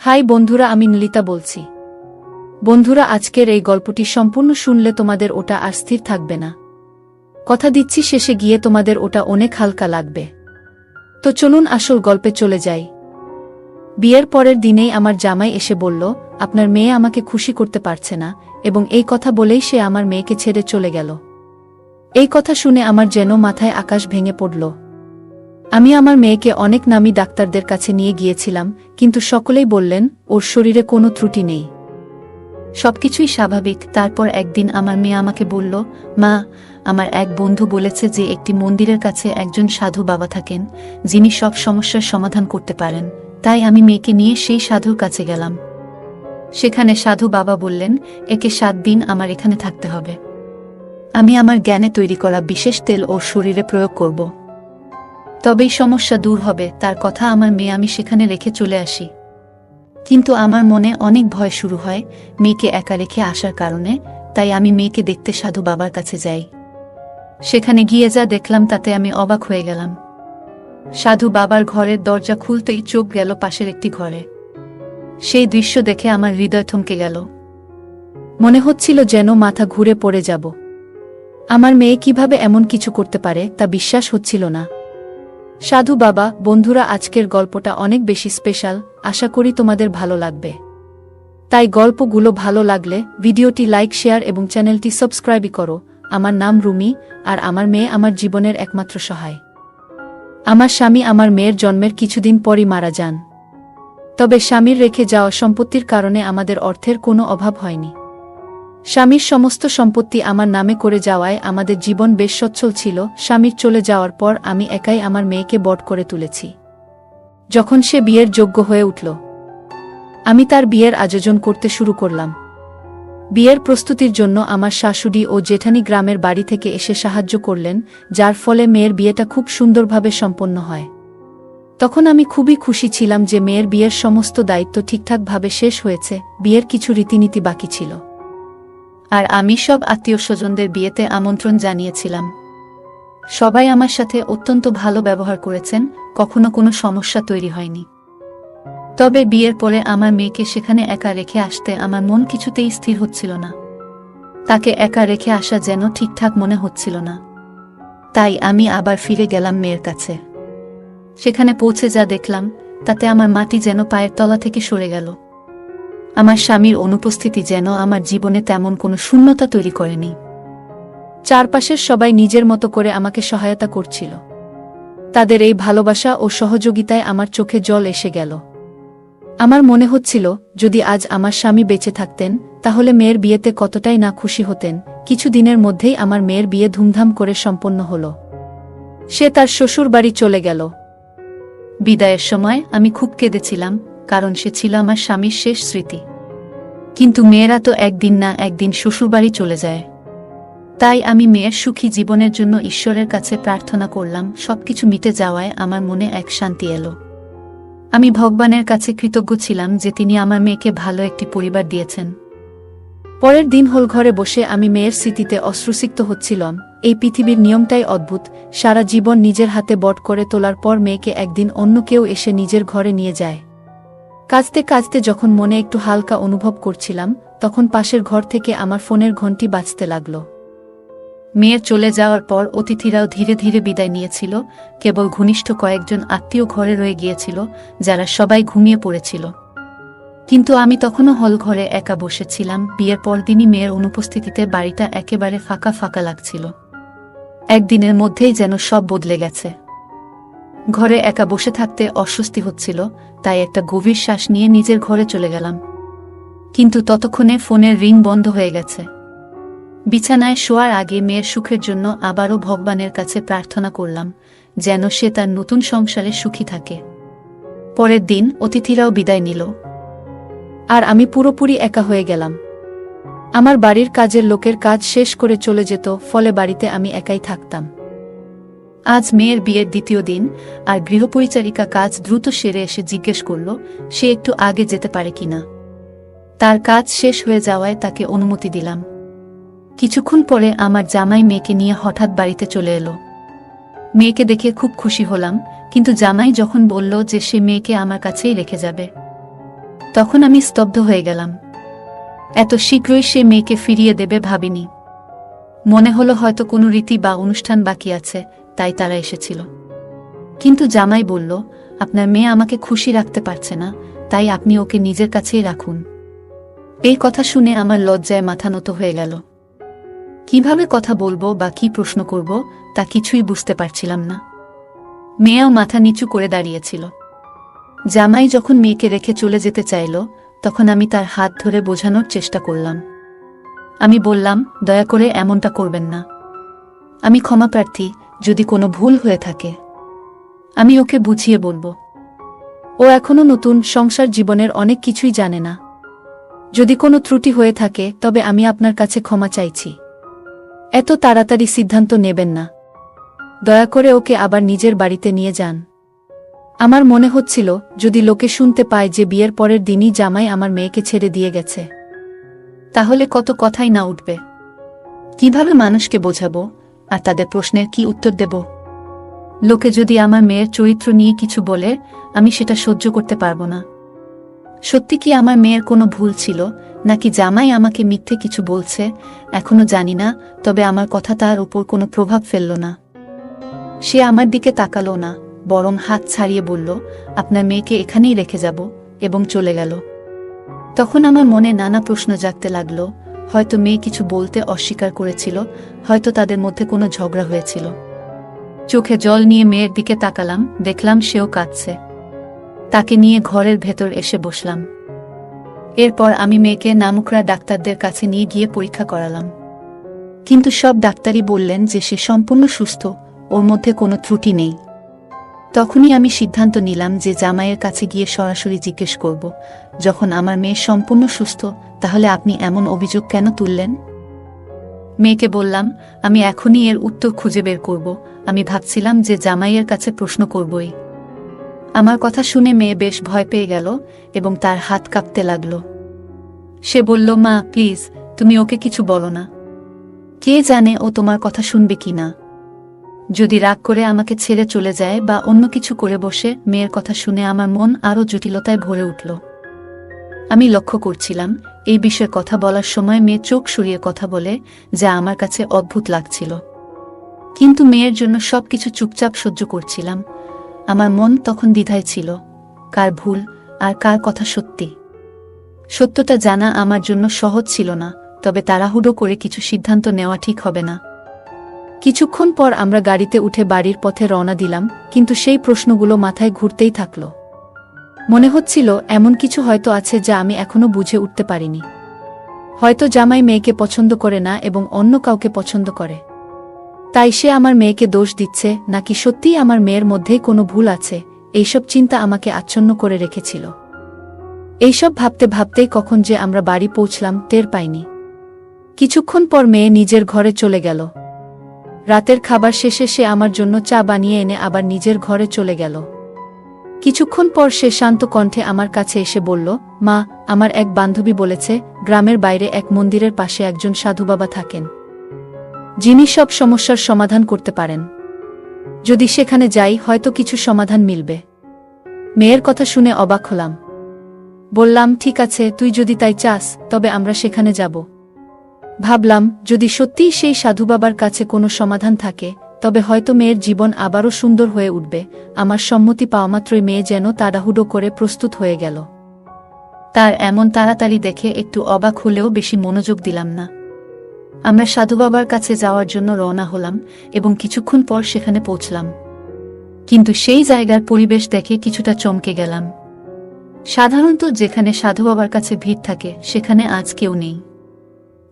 High বন্ধুরা, আমি নলিতা বলছি। বন্ধুরা, আজকের এই গল্পটি সম্পূর্ণ শুনলে তোমাদের ওটা আর স্থির থাকবে না। কথা দিচ্ছি, শেষে গিয়ে তোমাদের ওটা অনেক হালকা লাগবে। তো চলুন আসল গল্পে চলে যাই। বিয়ের পরের দিনেই আমার জামাই এসে বলল, আপনার মেয়ে আমাকে খুশি করতে পারছে না, এবং এই কথা বলেই সে আমার মেয়েকে ছেড়ে চলে গেল। এই কথা শুনে আমার যেন মাথায় আকাশ ভেঙে পড়ল। আমি আমার মেয়েকে অনেক নামী ডাক্তারদের কাছে নিয়ে গিয়েছিলাম, কিন্তু সকলেই বললেন ওর শরীরে কোনো ত্রুটি নেই, সবকিছুই স্বাভাবিক। তারপর একদিন আমার মেয়ে আমাকে বলল, মা, আমার এক বন্ধু বলেছে যে একটি মন্দিরের কাছে একজন সাধু বাবা থাকেন, যিনি সব সমস্যার সমাধান করতে পারেন। তাই আমি মেয়েকে নিয়ে সেই সাধুর কাছে গেলাম। সেখানে সাধু বাবা বললেন, একে 7 দিন আমার এখানে থাকতে হবে। আমি আমার জ্ঞানে তৈরি করা বিশেষ তেল ওর শরীরে প্রয়োগ করব, তবেই সমস্যা দূর হবে। তার কথা আমার মেয়ে আমি সেখানে রেখে চলে আসি। কিন্তু আমার মনে অনেক ভয় শুরু হয় মেয়েকে একা রেখে আসার কারণে। তাই আমি মেয়েকে দেখতে সাধু বাবার কাছে যাই। সেখানে গিয়ে যা দেখলাম তাতে আমি অবাক হয়ে গেলাম। সাধু বাবার ঘরের দরজা খুলতেই চোখ গেল পাশের একটি ঘরে। সেই দৃশ্য দেখে আমার হৃদয় থমকে গেল। মনে হচ্ছিল যেন মাথা ঘুরে পড়ে যাব। আমার মেয়ে কিভাবে এমন কিছু করতে পারে তা বিশ্বাস হচ্ছিল না। সাধু বাবা, বন্ধুরা, আজকের গল্পটা অনেক বেশি স্পেশাল। আশা করি তোমাদের ভালো লাগবে। তাই গল্পগুলো ভালো লাগলে ভিডিওটি লাইক, শেয়ার এবং চ্যানেলটি সাবস্ক্রাইব করো। আমার নাম রুমি, আর আমার মেয়ে আমার জীবনের একমাত্র সহায়। আমার স্বামী আমার মেয়ের জন্মের কিছুদিন পরই মারা যান। তবে স্বামীর রেখে যাওয়া সম্পত্তির কারণে আমাদের অর্থের কোনো অভাব হয়নি। স্বামীর সমস্ত সম্পত্তি আমার নামে করে যাওয়ায় আমাদের জীবন বেশ সচ্ছল ছিল। স্বামীর চলে যাওয়ার পর আমি একাই আমার মেয়েকে বড় করে তুলেছি। যখন সে বিয়ের যোগ্য হয়ে উঠল, আমি তার বিয়ের আয়োজন করতে শুরু করলাম। বিয়ের প্রস্তুতির জন্য আমার শাশুড়ি ও জেঠানি গ্রামের বাড়ি থেকে এসে সাহায্য করলেন, যার ফলে মেয়ের বিয়েটা খুব সুন্দরভাবে সম্পন্ন হয়। তখন আমি খুবই খুশি ছিলাম যে মেয়ের বিয়ের সমস্ত দায়িত্ব ঠিকঠাকভাবে শেষ হয়েছে। বিয়ের কিছু রীতিনীতি বাকি ছিল, আর আমি সব আত্মীয় স্বজনদের বিয়েতে আমন্ত্রণ জানিয়েছিলাম। সবাই আমার সাথে অত্যন্ত ভালো ব্যবহার করেছেন, কখনো কোনো সমস্যা তৈরি হয়নি। তবে বিয়ের পরে আমার মেয়েকে সেখানে একা রেখে আসতে আমার মন কিছুতেই স্থির হচ্ছিল না। তাকে একা রেখে আসা যেন ঠিকঠাক মনে হচ্ছিল না। তাই আমি আবার ফিরে গেলাম মেয়ের কাছে। সেখানে পৌঁছে যা দেখলাম তাতে আমার মাটি যেন পায়ের তলা থেকে সরে গেল। আমার স্বামীর অনুপস্থিতি যেন আমার জীবনে তেমন কোনো শূন্যতা তৈরি করেনি। চারপাশের সবাই নিজের মতো করে আমাকে সহায়তা করছিল। তাদের এই ভালোবাসা ও সহযোগিতায় আমার চোখে জল এসে গেল। আমার মনে হচ্ছিল, যদি আজ আমার স্বামী বেঁচে থাকতেন তাহলে মেয়ের বিয়েতে কতটাই না খুশি হতেন। কিছু দিনের মধ্যেই আমার মেয়ের বিয়ে ধুমধাম করে সম্পন্ন হল। সে তার শ্বশুর বাড়ি চলে গেল। বিদায়ের সময় আমি খুব কেঁদেছিলাম, কারণ সে ছিল আমার স্বামীর শেষ স্মৃতি। কিন্তু মেয়েরা তো একদিন না একদিন শ্বশুরবাড়ি চলে যায়। তাই আমি মেয়ের সুখী জীবনের জন্য ঈশ্বরের কাছে প্রার্থনা করলাম। সবকিছু মিটে যাওয়ায় আমার মনে এক শান্তি এলো। আমি ভগবানের কাছে কৃতজ্ঞ ছিলাম যে তিনি আমার মেয়েকে ভালো একটি পরিবার দিয়েছেন। পরের দিন হল ঘরে বসে আমি মেয়ের স্মৃতিতে অশ্রুসিক্ত হচ্ছিলাম। এই পৃথিবীর নিয়মটাই অদ্ভুত। সারা জীবন নিজের হাতে বড় করে তোলার পর মেয়েকে একদিন অন্য কেউ এসে নিজের ঘরে নিয়ে যায়। কাঁদতে কাঁদতে যখন মনে একটু হালকা অনুভব করছিলাম, তখন পাশের ঘর থেকে আমার ফোনের ঘণ্টি বাজতে লাগল। মেয়ের চলে যাওয়ার পর অতিথিরাও ধীরে ধীরে বিদায় নিয়েছিল। কেবল ঘনিষ্ঠ কয়েকজন আত্মীয় ঘরে রয়ে গিয়েছিল, যারা সবাই ঘুমিয়ে পড়েছিল। কিন্তু আমি তখনও হল ঘরে একা বসেছিলাম। বিয়ের পরদিনই মেয়ের অনুপস্থিতিতে বাড়িটা একেবারে ফাঁকা ফাঁকা লাগছিল। একদিনের মধ্যেই যেন সব বদলে গেছে। ঘরে একা বসে থাকতে অস্বস্তি হচ্ছিল, তাই একটা গভীর শ্বাস নিয়ে নিজের ঘরে চলে গেলাম। কিন্তু ততক্ষণে ফোনের রিং বন্ধ হয়ে গেছে। বিছানায় শোয়ার আগে মেয়ের সুখের জন্য আবারও ভগবানের কাছে প্রার্থনা করলাম, যেন সে তার নতুন সংসারে সুখী থাকে। পরের দিন অতিথিরাও বিদায় নিল, আর আমি পুরোপুরি একা হয়ে গেলাম। আমার বাড়ির কাজের লোকের কাজ শেষ করে চলে যেত, ফলে বাড়িতে আমি একাই থাকতাম। আজ মেয়ের বিয়ের দ্বিতীয় দিন, আর গৃহপরিচারিকা কাজ দ্রুত সেরে এসে জিজ্ঞেস করল সে একটু আগে যেতে পারে কিনা। তার কাজ শেষ হয়ে যাওয়ায় তাকে অনুমতি দিলাম। কিছুক্ষণ পরে আমার জামাই মেয়েকে নিয়ে হঠাৎ বাড়িতে চলে এলো। মেয়েকে দেখে খুব খুশি হলাম, কিন্তু জামাই যখন বলল যে সে মেয়েকে আমার কাছেই রেখে যাবে, তখন আমি স্তব্ধ হয়ে গেলাম। এত শীঘ্রই সে মেয়েকে ফিরিয়ে দেবে ভাবিনি। মনে হলো হয়তো কোনো রীতি বা অনুষ্ঠান বাকি আছে, তাই তারা এসেছিল। কিন্তু জামাই বলল, আপনার মেয়ে আমাকে খুশি রাখতে পারছে না, তাই আপনি ওকে নিজের কাছেই রাখুন। এই কথা শুনে আমার লজ্জায় মাথা নত হয়ে গেল। কিভাবে কথা বলবো বা কি প্রশ্ন করব তা কিছুই বুঝতে পারছিলাম না। মেয়েও মাথা নিচু করে দাঁড়িয়েছিল। জামাই যখন মেয়েকে রেখে চলে যেতে চাইল, তখন আমি তার হাত ধরে বোঝানোর চেষ্টা করলাম। আমি বললাম, দয়া করে এমনটা করবেন না। আমি ক্ষমাপ্রার্থী যদি কোনো ভুল হয়ে থাকে। আমি ওকে বুঝিয়ে বলবো। ও এখনো নতুন, সংসার জীবনের অনেক কিছুই জানে না। যদি কোনো ত্রুটি হয়ে থাকে তবে আমি আপনার কাছে ক্ষমা চাইছি। এত তাড়াতাড়ি সিদ্ধান্ত নেবেন না। দয়া করে ওকে আবার নিজের বাড়িতে নিয়ে যান। আমার মনে হচ্ছিল, যদি লোকে শুনতে পায় যে বিয়ের পরের দিনই জামাই আমার মেয়েকে ছেড়ে দিয়ে গেছে, তাহলে কত কথাই না উঠবে। কিভাবে মানুষকে বোঝাবো আর তাদের প্রশ্নের কি উত্তর দেব? লোকে যদি আমার মেয়ের চরিত্র নিয়ে কিছু বলে, আমি সেটা সহ্য করতে পারবো না। সত্যি কি আমার মেয়ের কোনো ভুল ছিল, নাকি জামাই আমাকে মিথ্যে কিছু বলছে, এখনো জানি না। তবে আমার কথা তার উপর কোনো প্রভাব ফেলল না। সে আমার দিকে তাকালো না, বরং হাত ছাড়িয়ে বলল, আপনার মেয়েকে এখানেই রেখে যাব, এবং চলে গেল। তখন আমার মনে নানা প্রশ্ন জাগতে লাগলো। হয়তো মেয়ে কিছু বলতে অস্বীকার করেছিল, হয়তো তাদের মধ্যে কোনো ঝগড়া হয়েছিল। চোখে জল নিয়ে মেয়ের দিকে তাকালাম, দেখলাম সেও কাঁদছে। তাকে নিয়ে ঘরের ভেতর এসে বসলাম। এরপর আমি মেয়েকে নামকরা ডাক্তারদের কাছে নিয়ে গিয়ে পরীক্ষা করালাম। কিন্তু সব ডাক্তারই বললেন যে সে সম্পূর্ণ সুস্থ, ওর মধ্যে কোনো ত্রুটি নেই। তখনই আমি সিদ্ধান্ত নিলাম যে জামাইয়ের কাছে গিয়ে সরাসরি জিজ্ঞেস করব, যখন আমার মেয়ে সম্পূর্ণ সুস্থ, তাহলে আপনি এমন অভিযোগ কেন তুললেন? মেয়েকে বললাম, আমি এখনই এর উত্তর খুঁজে বের করব। আমি ভাবছিলাম যে জামাইয়ের কাছে প্রশ্ন করবই। আমার কথা শুনে মেয়ে বেশ ভয় পেয়ে গেল এবং তার হাত কাঁপতে লাগল। সে বলল, মা প্লিজ, তুমি ওকে কিছু বলো না। কে জানে ও তোমার কথা শুনবে কি না। যদি রাগ করে আমাকে ছেড়ে চলে যায় বা অন্য কিছু করে বসে। মেয়ের কথা শুনে আমার মন আরও জটিলতায় ভরে উঠল। আমি লক্ষ্য করছিলাম, এই বিষয়ে কথা বলার সময় মেয়ে চোখ সরিয়ে কথা বলে, যা আমার কাছে অদ্ভুত লাগছিল। কিন্তু মেয়ের জন্য সবকিছু চুপচাপ সহ্য করছিলাম। আমার মন তখন দ্বিধায় ছিল, কার ভুল আর কার কথা সত্যি। সত্যটা জানা আমার জন্য সহজ ছিল না, তবে তাড়াহুড়ো করে কিছু সিদ্ধান্ত নেওয়া ঠিক হবে না। কিছুক্ষণ পর আমরা গাড়িতে উঠে বাড়ির পথে রওনা দিলাম, কিন্তু সেই প্রশ্নগুলো মাথায় ঘুরতেই থাকল। মনে হচ্ছিল এমন কিছু হয়তো আছে যা আমি এখনো বুঝে উঠতে পারিনি। হয়তো জামাই মেয়েকে পছন্দ করে না এবং অন্য কাউকে পছন্দ করে, তাই সে আমার মেয়েকে দোষ দিচ্ছে, নাকি সত্যিই আমার মেয়ের মধ্যেই কোনো ভুল আছে। এইসব চিন্তা আমাকে আচ্ছন্ন করে রেখেছিল। এইসব ভাবতে ভাবতেই কখন যে আমরা বাড়ি পৌঁছলাম টের পাইনি। কিছুক্ষণ পর মেয়ে নিজের ঘরে চলে গেল। রাতের খাবার শেষে সে আমার জন্য চা বানিয়ে এনে আবার নিজের ঘরে চলে গেল। কিছুক্ষণ পর সে শান্ত কণ্ঠে আমার কাছে এসে বলল, মা, আমার এক বান্ধবী বলেছে গ্রামের বাইরে এক মন্দিরের পাশে একজন সাধু বাবা থাকেন, যিনি সব সমস্যার সমাধান করতে পারেন। যদি সেখানে যাই হয়তো কিছু সমাধান মিলবে। মেয়ের কথা শুনে অবাক হলাম। বললাম, ঠিক আছে, তুই যদি তাই চাস তবে আমরা সেখানে যাব। ভাবলাম, যদি সত্যিই সেই সাধু বাবার কাছে কোনো সমাধান থাকে, তবে হয়তো মেয়ের জীবন আবারও সুন্দর হয়ে উঠবে। আমার সম্মতি পাওয়ামাত্রই মেয়ে যেন তাড়াহুড়ো করে প্রস্তুত হয়ে গেল। তার এমন তাড়াতাড়ি দেখে একটু অবাক হলেও বেশি মনোযোগ দিলাম না। আমরা সাধু বাবার কাছে যাওয়ার জন্য রওনা হলাম এবং কিছুক্ষণ পর সেখানে পৌঁছলাম। কিন্তু সেই জায়গার পরিবেশ দেখে কিছুটা চমকে গেলাম। সাধারণত যেখানে সাধু বাবার কাছে ভিড় থাকে সেখানে আজ কেউ নেই।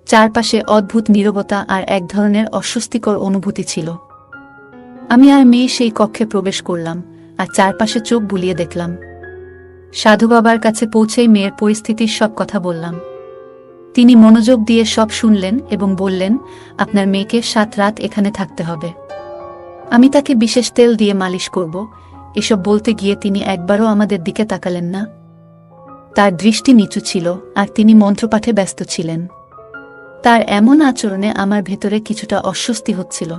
চারপাশে অদ্ভুত নীরবতা আর এক ধরনের অস্বস্তিকর অনুভূতি ছিল। আমি আর মেয়ে সেই কক্ষে প্রবেশ করলাম আর চারপাশে চোখ বুলিয়ে দেখলাম। সাধু বাবার কাছে পৌঁছেই মেয়ের পরিস্থিতির সব কথা বললাম। তিনি মনোযোগ দিয়ে সব শুনলেন এবং বললেন, আপনার মেয়েকে 7 রাত এখানে থাকতে হবে। আমি তাকে বিশেষ তেল দিয়ে মালিশ করব। এসব বলতে গিয়ে তিনি একবারও আমাদের দিকে তাকালেন না। তার দৃষ্টি নিচু ছিল আর তিনি মন্ত্রপাঠে ব্যস্ত ছিলেন। তার এমন আচরণে আমার ভেতরে কিছুটা অস্বস্তি হচ্ছিল।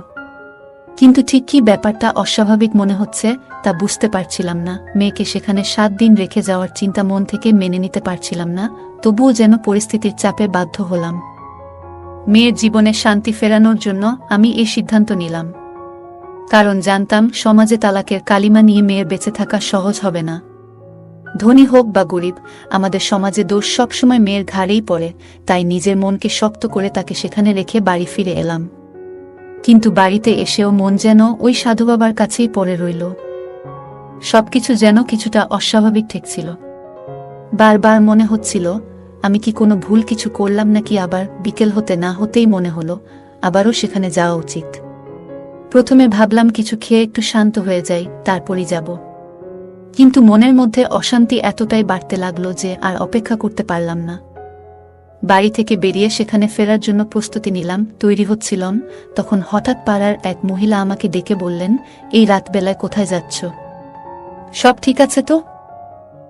কিন্তু ঠিক কী ব্যাপারটা অস্বাভাবিক মনে হচ্ছে তা বুঝতে পারছিলাম না। মেয়েকে সেখানে 7 দিন রেখে যাওয়ার চিন্তা মন থেকে মেনে নিতে পারছিলাম না, তবুও যেন পরিস্থিতির চাপে বাধ্য হলাম। মেয়ের জীবনে শান্তি ফেরানোর জন্য আমি এই সিদ্ধান্ত নিলাম। কারণ জানতাম সমাজে তালাকের কালিমা নিয়ে মেয়ের বেঁচে থাকা সহজ হবে না। ধনী হোক বা গরিব, আমাদের সমাজে দোষ সবসময় মেয়ের ঘাড়েই পড়ে। তাই নিজের মনকে শক্ত করে তাকে সেখানে রেখে বাড়ি ফিরে এলাম। কিন্তু বাড়িতে এসেও মন যেন ওই সাধু বাবার কাছেই পড়ে রইল। সবকিছু যেন কিছুটা অস্বাভাবিক ঠেকছিল। বারবার মনে হচ্ছিল আমি কি কোনো ভুল কিছু করলাম নাকি। আবার বিকেল হতে না হতেই মনে হলো আবারও সেখানে যাওয়া উচিত। প্রথমে ভাবলাম কিছু খেয়ে একটু শান্ত হয়ে যাই, তারপরই যাব। কিন্তু মনের মধ্যে অশান্তি এতটাই বাড়তে লাগলো যে আর অপেক্ষা করতে পারলাম না। বাড়ি থেকে বেরিয়ে সেখানে ফেরার জন্য প্রস্তুতি নিলাম, তৈরি হচ্ছিলাম। তখন হঠাৎ পাড়ার এক মহিলা আমাকে ডেকে বললেন, এই রাতবেলায় কোথায় যাচ্ছ? সব ঠিক আছে তো?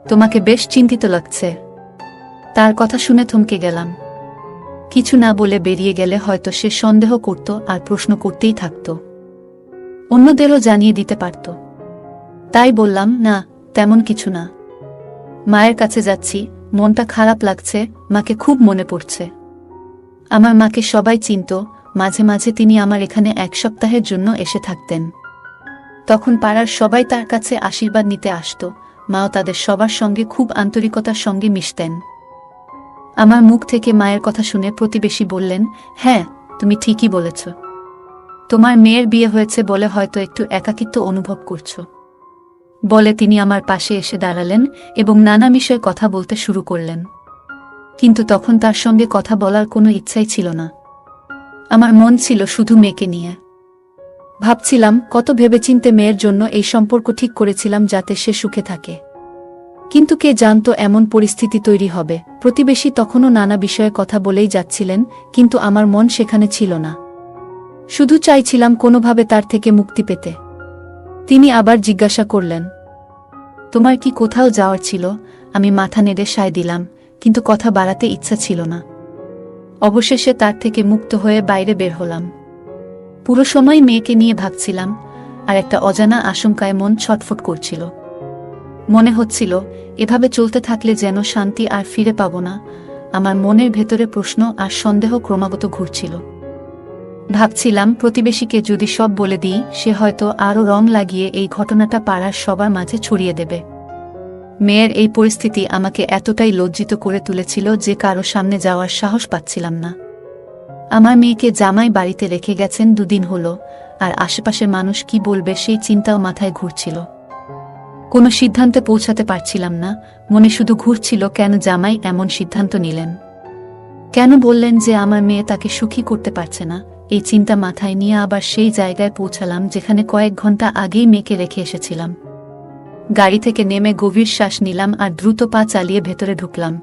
তোমাকে বেশ চিন্তিত লাগছে। তার কথা শুনে থমকে গেলাম। কিছু না বলে বেরিয়ে গেলে হয়তো সে সন্দেহ করত আর প্রশ্ন করতেই থাকত, অন্যদেরও জানিয়ে দিতে পারত। তাই বললাম, না তেমন কিছু না। মায়ের কাছে যাচ্ছি, মনটা খারাপ লাগছে, মাকে খুব মনে পড়ছে। আমার মাকে সবাই চিনত, মাঝে মাঝে তিনি আমার এখানে 1 সপ্তাহের জন্য এসে থাকতেন। তখন পাড়ার সবাই তার কাছে আশীর্বাদ নিতে আসত, মাও তাদের সবার সঙ্গে খুব আন্তরিকতার সঙ্গে মিশতেন। আমার মুখ থেকে মায়ের কথা শুনে প্রতিবেশী বললেন, হ্যাঁ তুমি ঠিকই বলেছ, তোমার মেয়ের বিয়ে হয়েছে বলে হয়তো একটু একাকিত্ব অনুভব করছো। বলে তিনি আমার পাশে এসে দাঁড়ালেন এবং নানা বিষয়ে কথা বলতে শুরু করলেন। কিন্তু তখন তার সঙ্গে কথা বলার কোনো ইচ্ছাই ছিল না। আমার মন ছিল শুধু মেয়েকে নিয়ে। ভাবছিলাম কত ভেবেচিন্তে মেয়ের জন্য এই সম্পর্ক ঠিক করেছিলাম যাতে সে সুখে থাকে। কিন্তু কে জানতো এমন পরিস্থিতি তৈরি হবে। প্রতিবেশী তখনও নানা বিষয়ে কথা বলেই যাচ্ছিলেন, কিন্তু আমার মন সেখানে ছিল না। শুধু চাইছিলাম কোনোভাবে তার থেকে মুক্তি পেতে। তিনি আবার জিজ্ঞাসা করলেন, তোমার কি কোথাও যাওয়ার ছিল? আমি মাথা নেড়ে সায় দিলাম, কিন্তু কথা বাড়াতে ইচ্ছা ছিল না। অবশেষে তার থেকে মুক্ত হয়ে বাইরে বের হলাম। পুরো সময় মেয়েকে নিয়ে ভাবছিলাম, আর একটা অজানা আশঙ্কায় মন ছটফট করছিল। মনে হচ্ছিল এভাবে চলতে থাকলে যেন শান্তি আর ফিরে পাব না। আমার মনের ভেতরে প্রশ্ন আর সন্দেহ ক্রমাগত ঘুরছিল। ভাবছিলাম প্রতিবেশীকে যদি সব বলে দিই, সে হয়তো আরও রং লাগিয়ে এই ঘটনাটা পাড়ার সবার মাঝে ছড়িয়ে দেবে। মেয়ের এই পরিস্থিতি আমাকে এতটাই লজ্জিত করে তুলেছিল যে কারো সামনে যাওয়ার সাহস পাচ্ছিলাম না। আমার মেয়েকে জামাই বাড়িতে রেখে গেছেন 2 দিন হলো, আর আশেপাশের মানুষ কি বলবে সেই চিন্তাও মাথায় ঘুরছিল। কোনো সিদ্ধান্তে পৌঁছাতে পারছিলাম না। মনে শুধু ঘুরছিল কেন জামাই এমন সিদ্ধান্ত নিলেন, কেন বললেন যে আমার মেয়ে তাকে সুখী করতে পারছে না। এই চিন্তা মাথায় নিয়ে আবার সেই জায়গায় পৌঁছালাম যেখানে কয়েক ঘন্টা আগেই মেয়েকে রেখে এসেছিলাম। গাড়ি থেকে নেমে গভীর শ্বাস নিলাম আর দ্রুত পা চালিয়ে ভেতরে ঢুকলাম।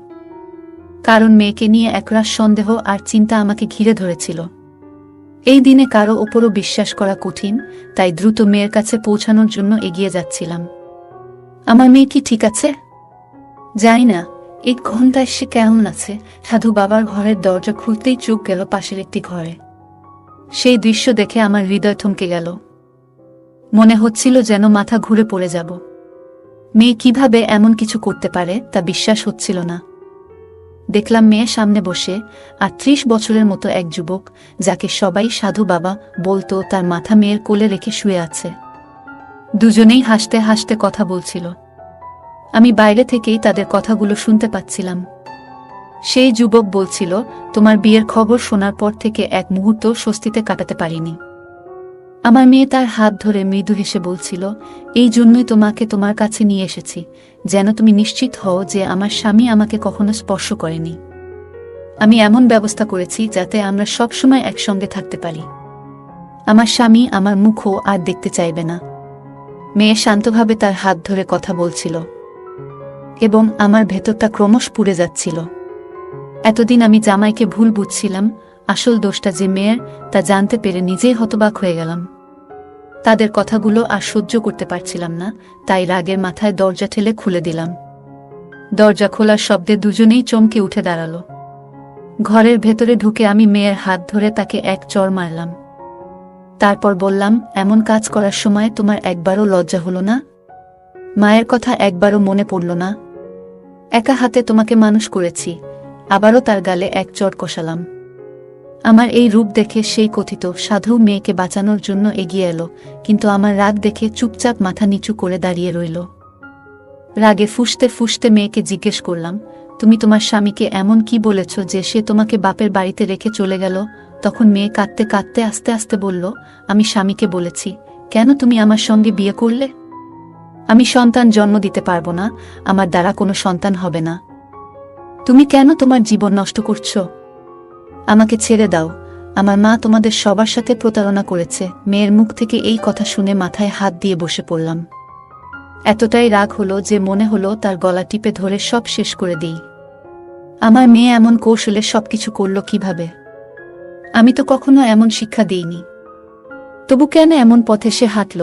কারণ মেয়েকে নিয়ে একরাশ সন্দেহ আর চিন্তা আমাকে ঘিরে ধরেছিল। এই দিনে কারো ওপরও বিশ্বাস করা কঠিন, তাই দ্রুত মেয়ের কাছে পৌঁছানোর জন্য এগিয়ে যাচ্ছিলাম। আমার মেয়ে কি ঠিক আছে? জানি না 1 ঘন্টায় সে কেমন আছে। সাধু বাবার ঘরের দরজা খুলতেই চোখ গেল পাশের একটি ঘরে। সেই দৃশ্য দেখে আমার হৃদয় থমকে গেল। মনে হচ্ছিল যেন মাথা ঘুরে পড়ে যাব। মেয়ে কিভাবে এমন কিছু করতে পারে তা বিশ্বাস হচ্ছিল না। দেখলাম মেয়ে সামনে বসে, আর 30 বছরের মতো এক যুবক, যাকে সবাই সাধু বাবা বলতো, তার মাথা মেয়ের কোলে রেখে শুয়ে আছে। দুজনেই হাসতে হাসতে কথা বলছিল। আমি বাইরে থেকেই তাদের কথাগুলো শুনতে পাচ্ছিলাম। সেই যুবক বলছিল, তোমার বিয়ের খবর শোনার পর থেকে এক মুহূর্ত স্বস্তিতে কাটাতে পারিনি। আমার মেয়ে তার হাত ধরে মৃদু হেসে বলছিল, এই জন্যই তোমাকে তোমার কাছে নিয়ে এসেছি, যেন তুমি নিশ্চিত হও যে আমার স্বামী আমাকে কখনো স্পর্শ করেনি। আমি এমন ব্যবস্থা করেছি যাতে আমরা সবসময় একসঙ্গে থাকতে পারি। আমার স্বামী আমার মুখও আর দেখতে চাইবে না। মেয়ে শান্তভাবে তার হাত ধরে কথা বলছিল, এবং আমার ভেতরটা ক্রমশ পুড়ে যাচ্ছিল। এতদিন আমি জামাইকে ভুল বুঝছিলাম, আসল দোষটা যে মেয়ের তা জানতে পেরে নিজেই হতবাক হয়ে গেলাম। তাদের কথাগুলো আর সহ্য করতে পারছিলাম না, তাই রাগের মাথায় দরজা ঠেলে খুলে দিলাম। দরজা খোলার শব্দে দুজনেই চমকে উঠে দাঁড়ালো। ঘরের ভেতরে ঢুকে আমি মেয়ের হাত ধরে তাকে এক চড় মারলাম। তারপর বললাম, এমন কাজ করার সময় তোমার একবারও লজ্জা হলো না? মায়ের কথা একবারও মনে পড়ল না? একা হাতে তোমাকে মানুষ করেছি। আবারও তার গালে এক চড় কষালাম। আমার এই রূপ দেখে সেই কথিত সাধু মেয়েকে বাঁচানোর জন্য এগিয়ে এলো, কিন্তু আমার রাগ দেখে চুপচাপ মাথা নিচু করে দাঁড়িয়ে রইল। রাগে ফুঁসতে ফুঁসতে মেয়েকে জিজ্ঞেস করলাম, তুমি তোমার স্বামীকে এমন কি বলেছ যে সে তোমাকে বাপের বাড়িতে রেখে চলে গেল? তখন মেয়ে কাঁদতে কাঁদতে আস্তে আস্তে বলল, আমি স্বামীকে বলেছি, কেন তুমি আমার সঙ্গে বিয়ে করলে? আমি সন্তান জন্ম দিতে পারবো না, আমার দ্বারা কোনো সন্তান হবে না। তুমি কেন তোমার জীবন নষ্ট করছো? আমাকে ছেড়ে দাও, আমার মা তোমাদের সবার সাথে প্রতারণা করেছে। মেয়ের মুখ থেকে এই কথা শুনে মাথায় হাত দিয়ে বসে পড়লাম। এতটাই রাগ হলো যে মনে হলো তার গলা টিপে ধরে সব শেষ করে দিই। আমার মেয়ে এমন কৌশলে সবকিছু করল কিভাবে? আমি তো কখনো এমন শিক্ষা দিইনি। তবু কেন এমন পথে সে হাঁটল?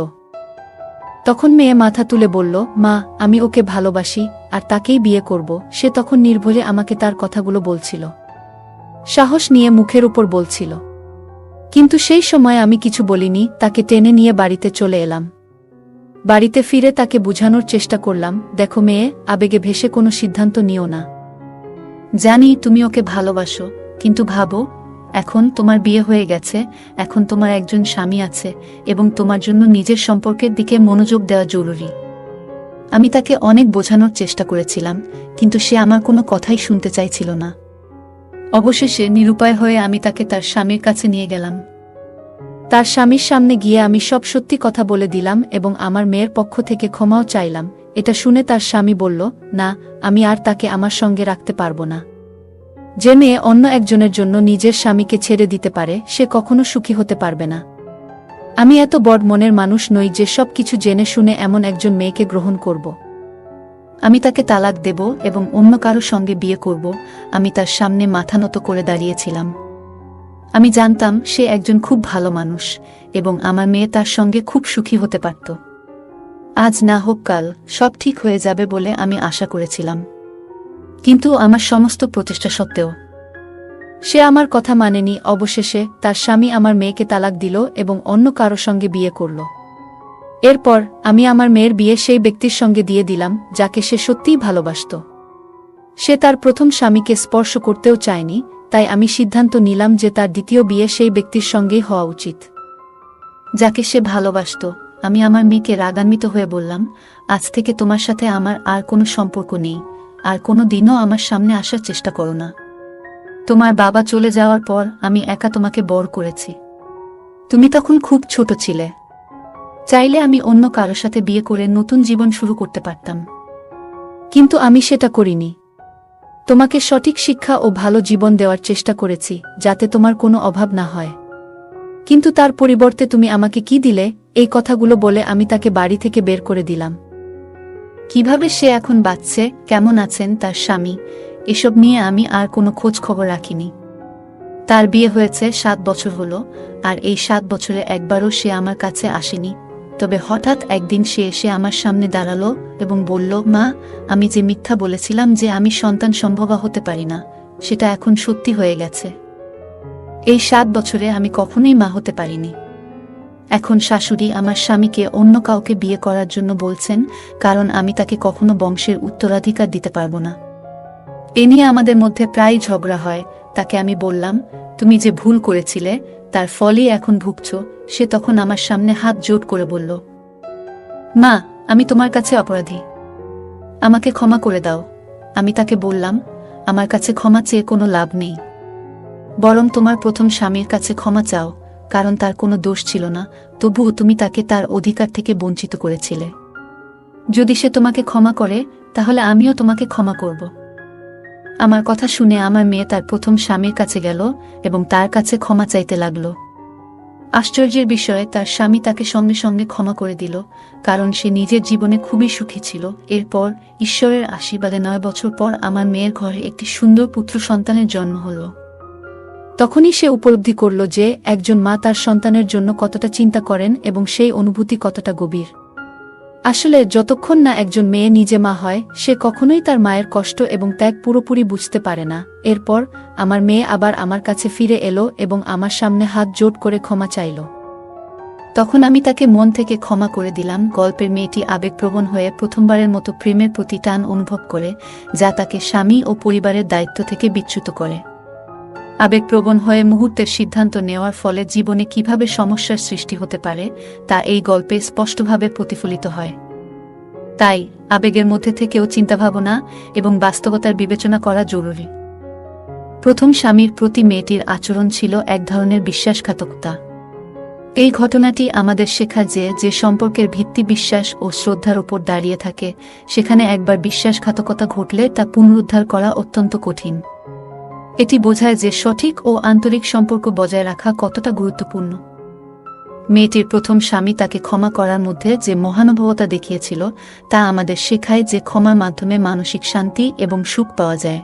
তখন মেয়ে মাথা তুলে বলল, মা, আমি ওকে ভালোবাসি আর তাকেই বিয়ে করব। সে তখন নির্ভয়ে আমাকে তার কথাগুলো বলছিল, সাহস নিয়ে মুখের উপর বলছিল। কিন্তু সেই সময় আমি কিছু বলিনি, তাকে টেনে নিয়ে বাড়িতে চলে এলাম। বাড়িতে ফিরে তাকে বুঝানোর চেষ্টা করলাম, দেখো মেয়ে, আবেগে ভেসে কোনো সিদ্ধান্ত নিও না। জানি তুমি ওকে ভালোবাসো, কিন্তু ভাবো, এখন তোমার বিয়ে হয়ে গেছে, এখন তোমার একজন স্বামী আছে এবং তোমার জন্য নিজের সম্পর্কের দিকে মনোযোগ দেওয়া জরুরি। আমি তাকে অনেক বোঝানোর চেষ্টা করেছিলাম, কিন্তু সে আমার কোনো কথাই শুনতে চাইছিল না। অবশেষে নিরুপায় হয়ে আমি তাকে তার স্বামীর কাছে নিয়ে গেলাম। তার স্বামীর সামনে গিয়ে আমি সব সত্যি কথা বলে দিলাম এবং আমার মেয়ের পক্ষ থেকে ক্ষমাও চাইলাম। এটা শুনে তার স্বামী বলল, না, আমি আর তাকে আমার সঙ্গে রাখতে পারবো না। যে মেয়ে অন্য একজনের জন্য নিজের স্বামীকে ছেড়ে দিতে পারে, সে কখনো সুখী হতে পারবে না। আমি এত বড় মনের মানুষ নই যে সব কিছু জেনে শুনে এমন একজন মেয়েকে গ্রহণ করব। আমি তাকে তালাক দেব এবং অন্য কারো সঙ্গে বিয়ে করব। আমি তার সামনে মাথা নত করে দাঁড়িয়েছিলাম। আমি জানতাম সে একজন খুব ভালো মানুষ এবং আমার মেয়ে তার সঙ্গে খুব সুখী হতে পারত। আজ না হোক কাল সব ঠিক হয়ে যাবে বলে আমি আশা করেছিলাম। কিন্তু আমার সমস্ত প্রচেষ্টা সত্ত্বেও সে আমার কথা মানেনি। অবশেষে তার স্বামী আমার মেয়েকে তালাক দিল এবং অন্য কারো সঙ্গে বিয়ে করল। এরপর আমি আমার মেয়ের বিয়ে সেই ব্যক্তির সঙ্গে দিয়ে দিলাম যাকে সে সত্যিই ভালোবাসত। সে তার প্রথম স্বামীকে স্পর্শ করতেও চায়নি, তাই আমি সিদ্ধান্ত নিলাম যে তার দ্বিতীয় বিয়ে সেই ব্যক্তির সঙ্গেই হওয়া উচিত যাকে সে ভালোবাসত। আমি আমার মেয়েকে রাগান্বিত হয়ে বললাম, আজ থেকে তোমার সাথে আমার আর কোনো সম্পর্ক নেই, আর কোনো দিনও আমার সামনে আসার চেষ্টা করো না। তোমার বাবা চলে যাওয়ার পর আমি একা তোমাকে বড় করেছি। তুমি তখন খুব ছোট ছিলে। চাইলে আমি অন্য কারো সাথে বিয়ে করে নতুন জীবন শুরু করতে পারতাম, কিন্তু আমি সেটা করিনি। তোমাকে সঠিক শিক্ষা ও ভালো জীবন দেওয়ার চেষ্টা করেছি যাতে তোমার কোনো অভাব না হয়। কিন্তু তার পরিবর্তে তুমি আমাকে কি দিলে? এই কথাগুলো বলে আমি তাকে বাড়ি থেকে বের করে দিলাম। কিভাবে সে এখন বাঁচছে, কেমন আছেন তার স্বামী, এসব নিয়ে আমি আর কোনো খোঁজ খবর রাখিনি। তার বিয়ে হয়েছে 7 বছর হলো, আর এই 7 বছরে একবারও সে আমার কাছে আসেনি। তবে হঠাৎ একদিন সে এসে আমার সামনে দাঁড়ালো এবং বলল, মা, আমি যে মিথ্যা বলেছিলাম যে আমি সন্তান সম্ভবা হতে পারি না, সেটা এখন সত্যি হয়ে গেছে। এই 7 বছরে আমি কখনোই মা হতে পারিনি। এখন শাশুড়ি আমার স্বামীকে অন্য কাউকে বিয়ে করার জন্য বলছেন, কারণ আমি তাকে কখনো বংশের উত্তরাধিকার দিতে পারবো না। এ নিয়ে আমাদের মধ্যে প্রায় ঝগড়া হয়। তাকে আমি বললাম, তুমি যে ভুল করেছিলে তার ফলই এখন ভুগছ। সে তখন আমার সামনে হাত জোট করে বলল, মা, আমি তোমার কাছে অপরাধী, আমাকে ক্ষমা করে দাও। আমি তাকে বললাম, আমার কাছে ক্ষমা চেয়ে কোনো লাভ নেই, বরং তোমার প্রথম স্বামীর কাছে ক্ষমা চাও, কারণ তার কোনো দোষ ছিল না, তবুও তুমি তাকে তার অধিকার থেকে বঞ্চিত করেছিলে। যদি সে তোমাকে ক্ষমা করে, তাহলে আমিও তোমাকে ক্ষমা করব। আমার কথা শুনে আমার মেয়ে তার প্রথম স্বামীর কাছে গেল এবং তার কাছে ক্ষমা চাইতে লাগল। আশ্চর্যের বিষয়ে তার স্বামী তাকে সঙ্গে সঙ্গে ক্ষমা করে দিল, কারণ সে নিজের জীবনে খুবই সুখী ছিল। এরপর ঈশ্বরের আশীর্বাদে 9 বছর পর আমার মেয়ের ঘরে একটি সুন্দর পুত্র সন্তানের জন্ম হল। তখনই সে উপলব্ধি করল যে একজন মা তার সন্তানের জন্য কতটা চিন্তা করেন এবং সেই অনুভূতি কতটা গভীর। আসলে যতক্ষণ না একজন মেয়ে নিজে মা হয়, সে কখনোই তার মায়ের কষ্ট এবং ত্যাগ পুরোপুরি বুঝতে পারে না। এরপর আমার মেয়ে আবার আমার কাছে ফিরে এলো এবং আমার সামনে হাত জোট করে ক্ষমা চাইল। তখন আমি তাকে মন থেকে ক্ষমা করে দিলাম। গল্পের মেয়েটি আবেগপ্রবণ হয়ে প্রথমবারের মতো প্রেমের প্রতি টান অনুভব করে, যা তাকে স্বামী ও পরিবারের দায়িত্ব থেকে বিচ্যুত করে। আবেগপ্রবণ হয়ে মুহূর্তের সিদ্ধান্ত নেওয়ার ফলে জীবনে কিভাবে সমস্যার সৃষ্টি হতে পারে তা এই গল্পে স্পষ্টভাবে প্রতিফলিত হয়। তাই আবেগের মধ্যে থেকেও চিন্তাভাবনা এবং বাস্তবতার বিবেচনা করা জরুরি। প্রথম স্বামীর প্রতি মেয়েটির আচরণ ছিল এক ধরনের বিশ্বাসঘাতকতা। এই ঘটনাটি আমাদের শেখায় যে সম্পর্কের ভিত্তি বিশ্বাস ও শ্রদ্ধার উপর দাঁড়িয়ে থাকে, সেখানে একবার বিশ্বাসঘাতকতা ঘটলে তা পুনরুদ্ধার করা অত্যন্ত কঠিন। এটি বোঝায় যে সঠিক ও আন্তরিক সম্পর্ক বজায় রাখা কতটা গুরুত্বপূর্ণ। মেয়েটির প্রথম স্বামী তাকে ক্ষমা করার মধ্যে যে মহানুভবতা দেখিয়েছিল, তা আমাদের শেখায় যে ক্ষমার মাধ্যমে মানসিক শান্তি এবং সুখ পাওয়া যায়।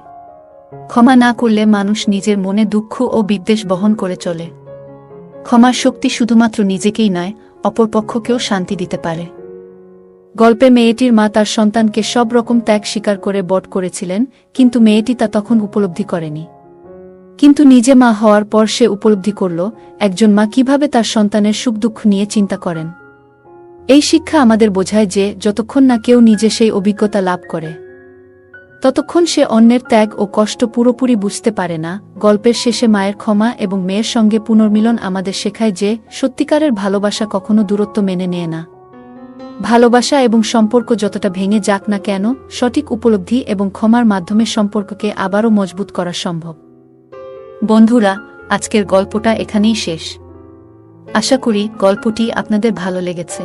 ক্ষমা না করলে মানুষ নিজের মনে দুঃখ ও বিদ্বেষ বহন করে চলে। ক্ষমার শক্তি শুধুমাত্র নিজেকেই নয়, অপর পক্ষকেও শান্তি দিতে পারে। গল্পে মেয়েটির মা তার সন্তানকে সব রকম ত্যাগ স্বীকার করে বট করেছিলেন, কিন্তু মেয়েটি তা তখন উপলব্ধি করেনি। কিন্তু নিজে মা হওয়ার পর সে উপলব্ধি করল একজন মা কিভাবে তার সন্তানের সুখ দুঃখ নিয়ে চিন্তা করেন। এই শিক্ষা আমাদের বোঝায় যে যতক্ষণ না কেউ নিজে সেই অভিজ্ঞতা লাভ করে, ততক্ষণ সে অন্যের ত্যাগ ও কষ্ট পুরোপুরি বুঝতে পারে না। গল্পের শেষে মায়ের ক্ষমা এবং মেয়ের সঙ্গে পুনর্মিলন আমাদের শেখায় যে সত্যিকারের ভালোবাসা কখনো দূরত্ব মেনে নেয় না। ভালোবাসা এবং সম্পর্ক যতটা ভেঙে যাক না কেন, সঠিক উপলব্ধি এবং ক্ষমার মাধ্যমে সম্পর্ককে আবারও মজবুত করা সম্ভব। বন্ধুরা, আজকের গল্পটা এখানেই শেষ। আশা করি গল্পটি আপনাদের ভালো লেগেছে।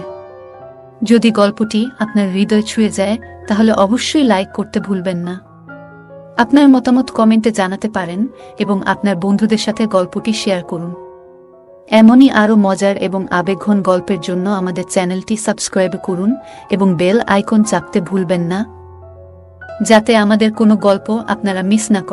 যদি গল্পটি আপনার হৃদয় ছুঁয়ে যায়, তাহলে অবশ্যই লাইক করতে ভুলবেন না। আপনার মতামত কমেন্টে জানাতে পারেন এবং আপনার বন্ধুদের সাথে গল্পটি শেয়ার করুন। এমনই আরও মজার এবং আবেগঘন গল্পের জন্য আমাদের চ্যানেলটি সাবস্ক্রাইব করুন এবং বেল আইকন চাপতে ভুলবেন না, যাতে আমাদের কোনো গল্প আপনারা মিস না করেন।